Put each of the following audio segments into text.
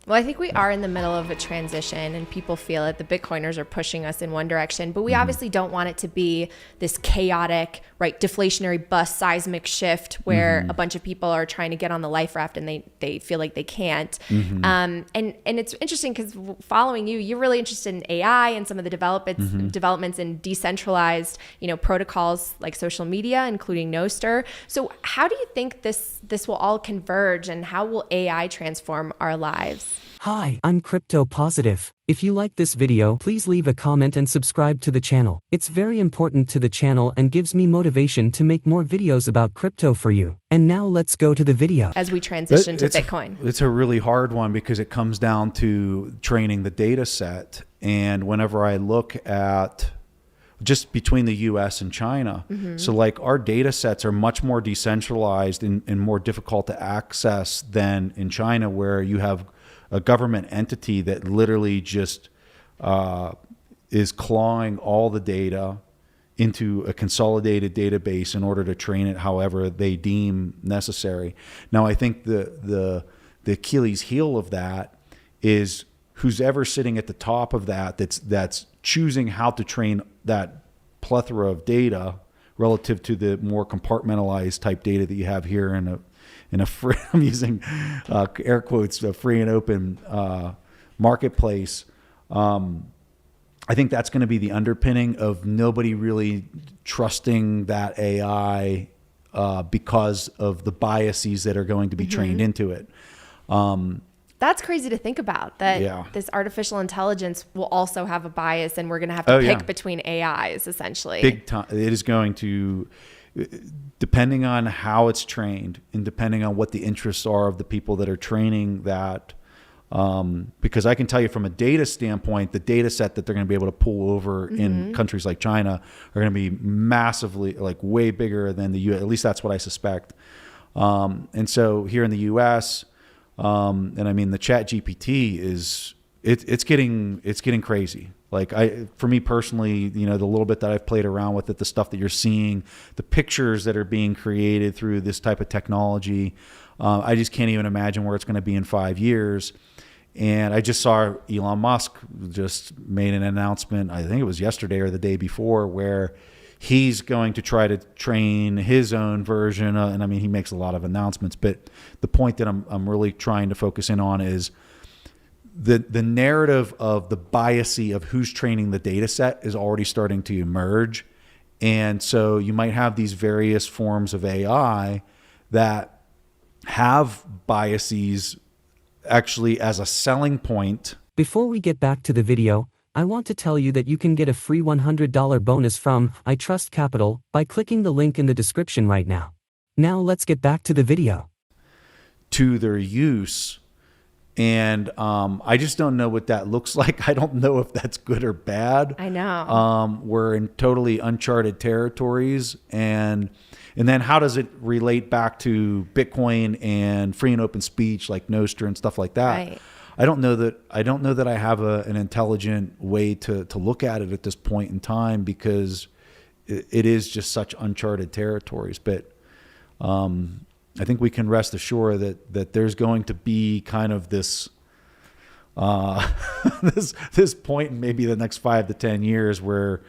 Well, I think we are in the middle of a transition and people feel it. The Bitcoiners are pushing us in one direction, but we obviously don't want it to be this chaotic, right, deflationary bust seismic shift where a bunch of people are trying to get on the life raft and they feel like they can't. And it's interesting because following you, you're really interested in AI and some of the developments in decentralized, protocols like social media, including Nostr. So how do you think this will all converge and how will AI transform our lives? Hi, I'm Crypto Positive. If you like this video, please leave a comment and subscribe to the channel. It's very important to the channel and gives me motivation to make more videos about crypto for you. And now let's go to the video. As we transition to Bitcoin. It's a really hard one because it comes down to training the data set. And whenever I look at just between the US and China, so like our data sets are much more decentralized and more difficult to access than in China, where you have a government entity that literally just is clawing all the data into a consolidated database in order to train it however they deem necessary. Now, I think the Achilles heel of that is who's ever sitting at the top of that's choosing how to train that plethora of data relative to the more compartmentalized type data that you have here in a free, I'm using air quotes, a free and open marketplace. I think that's going to be the underpinning of nobody really trusting that AI because of the biases that are going to be trained into it. That's crazy to think about, that this artificial intelligence will also have a bias and we're going to have to pick between AIs, essentially. Big time. It is going to, depending on how it's trained and depending on what the interests are of the people that are training that, because I can tell you from a data standpoint, the data set that they're going to be able to pull over in countries like China are going to be massively, like way bigger than the US. At least that's what I suspect. And so here in the US, and I mean, the Chat GPT is, it's getting crazy. Like for me personally, the little bit that I've played around with it, the stuff that you're seeing, the pictures that are being created through this type of technology, I just can't even imagine where it's going to be in 5 years. And I just saw Elon Musk just made an announcement, I think it was yesterday or the day before, where he's going to try to train his own version. And I mean, he makes a lot of announcements, but the point that I'm really trying to focus in on is the narrative of the biasy of who's training the data set is already starting to emerge. And so you might have these various forms of AI that have biases actually as a selling point. Before we get back to the video, I want to tell you that you can get a free $100 bonus from iTrust Capital by clicking the link in the description right now. Now let's get back to the video. To their use. And I just don't know what that looks like. I don't know if that's good or bad. I know. We're in totally uncharted territories. And then how does it relate back to Bitcoin and free and open speech like Nostr and stuff like that? Right. I don't know that I have an intelligent way to look at it at this point in time, because it is just such uncharted territories. But I think we can rest assured that there's going to be kind of this this point in maybe the next 5 to 10 years where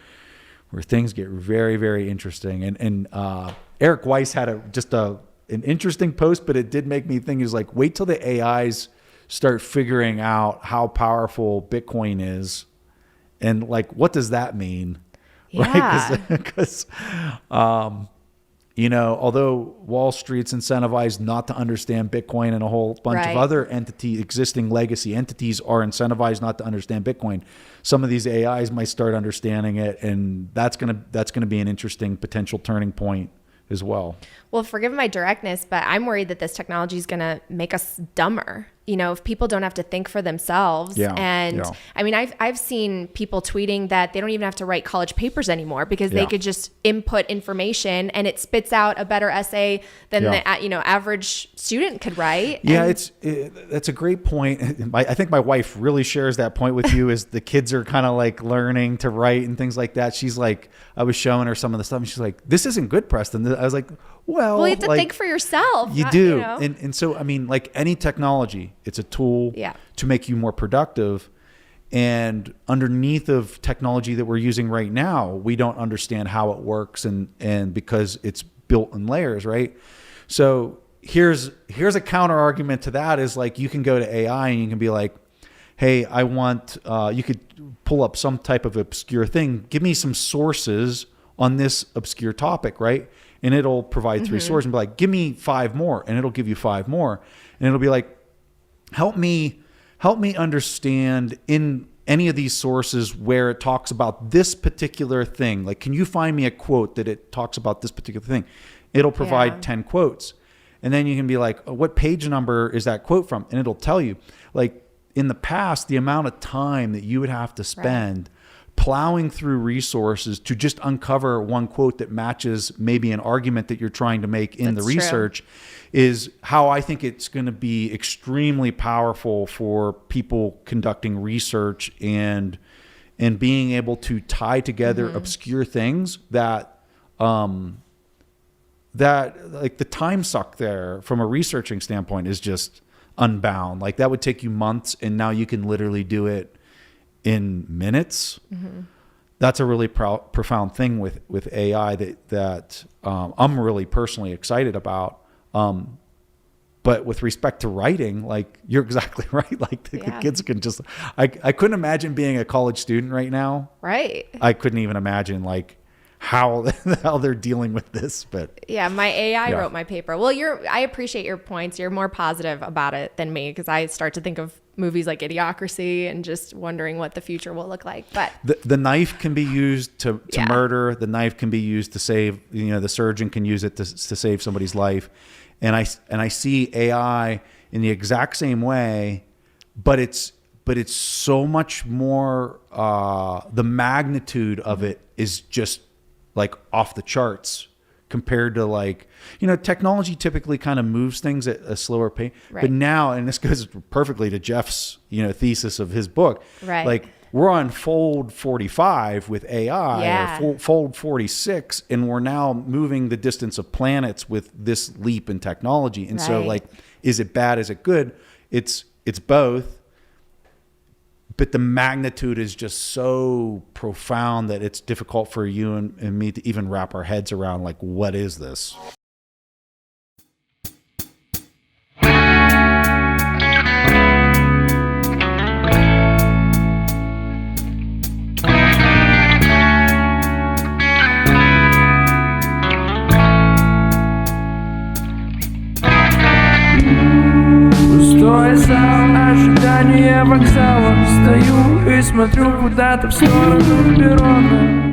things get very, very interesting. And Eric Weiss had an interesting post, but it did make me think, is like, wait till the AIs start figuring out how powerful Bitcoin is, and like, what does that mean? Yeah. Right? Because although Wall Street's incentivized not to understand Bitcoin, and a whole bunch of other existing legacy entities are incentivized not to understand Bitcoin, some of these AIs might start understanding it, and that's gonna be an interesting potential turning point as well. Well, forgive my directness, but I'm worried that this technology is going to make us dumber. If people don't have to think for themselves. I mean, I've seen people tweeting that they don't even have to write college papers anymore because they could just input information and it spits out a better essay than the average student could write. Yeah, that's a great point. I think my wife really shares that point with you, is the kids are kind of like learning to write and things like that. She's like, I was showing her some of the stuff and she's like, this isn't good, Preston. I was like, Well, you have to think for yourself. You do. You know? And so, I mean, like any technology, it's a tool to make you more productive. And underneath of technology that we're using right now, we don't understand how it works and because it's built in layers, right? So here's a counter argument to that is like you can go to AI and you can be like, hey, I want, you could pull up some type of obscure thing. Give me some sources on this obscure topic, right? And it'll provide 3 sources and be like, give me 5 more. And it'll give you 5 more. And it'll be like, help me understand in any of these sources where it talks about this particular thing. Like, can you find me a quote that it talks about this particular thing? It'll provide 10 quotes. And then you can be like, oh, what page number is that quote from? And it'll tell you. Like in the past, the amount of time that you would have to spend plowing through resources to just uncover one quote that matches maybe an argument that you're trying to make in the research is how I think it's going to be extremely powerful for people conducting research and being able to tie together obscure things that like the time suck there from a researching standpoint is just unbound. Like that would take you months and now you can literally do it in minutes. That's a really profound thing with AI that I'm really personally excited about. But with respect to writing, like you're exactly right. Like the kids can just, I couldn't imagine being a college student right now. Right. I couldn't even imagine like how they're dealing with this, but yeah, my AI wrote my paper. Well, I appreciate your points. You're more positive about it than me because I start to think of movies like Idiocracy and just wondering what the future will look like. But the knife can be used to murder. The knife can be used to save. The surgeon can use it to save somebody's life, and I see AI in the exact same way, but it's so much more. The magnitude of it is just like off the charts compared to like, technology typically kind of moves things at a slower pace. Right. But now, and this goes perfectly to Jeff's, thesis of his book, right. Like we're on fold 45 with AI or fold 46, and we're now moving the distance of planets with this leap in technology. And so like, is it bad? Is it good? It's both. But the magnitude is just so profound that it's difficult for you and me to even wrap our heads around, like, what is this? Пустой зал, ожидание вокзала. Стою и смотрю куда-то в сторону перрона.